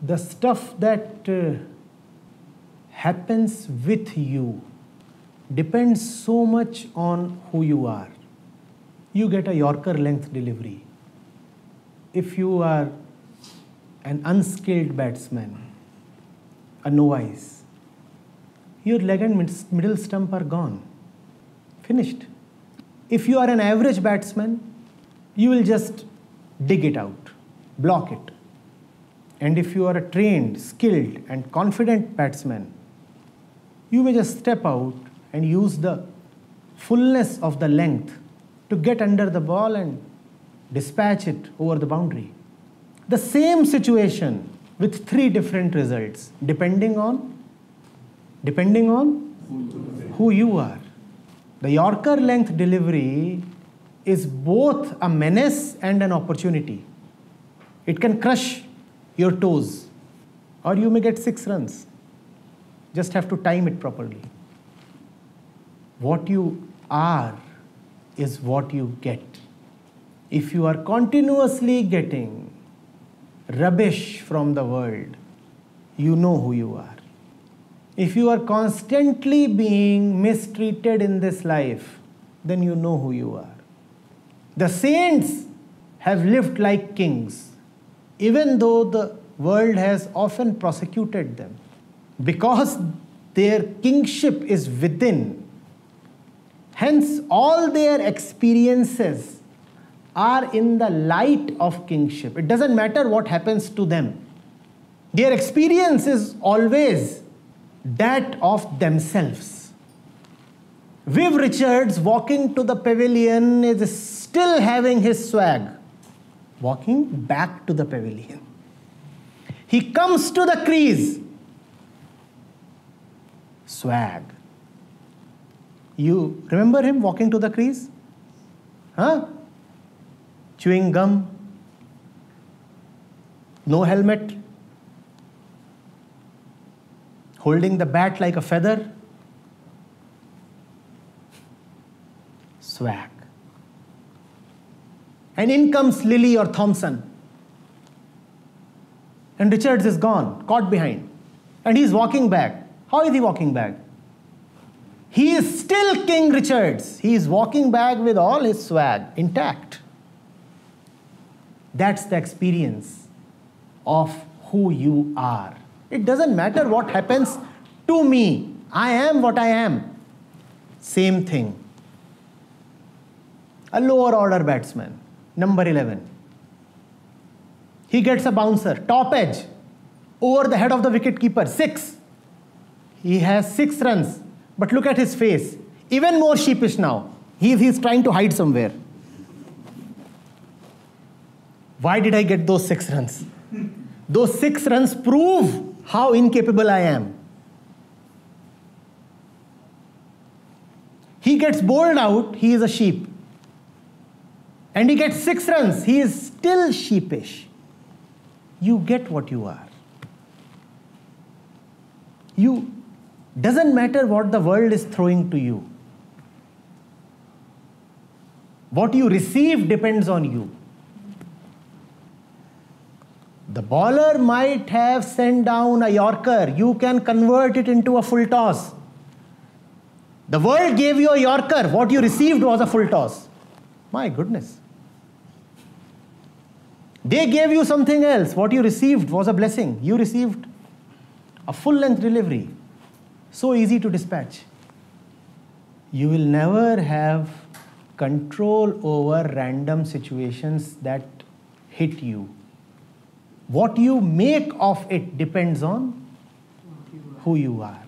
The stuff that happens with you depends so much on who you are. You get a Yorker length delivery. If you are an unskilled batsman, a novice, your leg and middle stump are gone. Finished. If you are an average batsman, you will just dig it out, block it. And if you are a trained, skilled, and confident batsman, you may just step out and use the fullness of the length to get under the ball and dispatch it over the boundary. The same situation with 3 different results, depending on who you are. The Yorker length delivery is both a menace and an opportunity. It can crush your toes, or you may get 6 runs. Just have to time it properly. What you are is what you get. If you are continuously getting rubbish from the world, you know who you are. If you are constantly being mistreated in this life, then you know who you are. The saints have lived like kings, even though the world has often prosecuted them. Because their kingship is within, hence all their experiences are in the light of kingship. It doesn't matter what happens to them. Their experience is always that of themselves. Viv Richards walking to the pavilion is still having his swag, walking back to the pavilion. He comes to the crease, swag. You remember him walking to the crease? Huh? Chewing gum, no helmet, holding the bat like a feather. Swag. And in comes Lilly or Thompson. And Richards is gone, caught behind. And he's walking back. How is he walking back? He is still King Richards. He is walking back with all his swag intact. That's the experience of who you are. It doesn't matter what happens to me. I am what I am. Same thing. A lower order batsman, number 11. He gets a bouncer, top edge, over the head of the wicketkeeper, 6. He has 6 runs. But look at his face. Even more sheepish now. He's trying to hide somewhere. Why did I get those 6 runs? Those 6 runs prove how incapable I am. He gets bowled out, he is a sheep. And he gets 6 runs, he is still sheepish. You get what you are. Doesn't matter what the world is throwing to you. What you receive depends on you. The bowler might have sent down a Yorker. You can convert it into a full toss. The world gave you a Yorker. What you received was a full toss. My goodness. They gave you something else. What you received was a blessing. You received a full-length delivery. So easy to dispatch. You will never have control over random situations that hit you. What you make of it depends on who you are.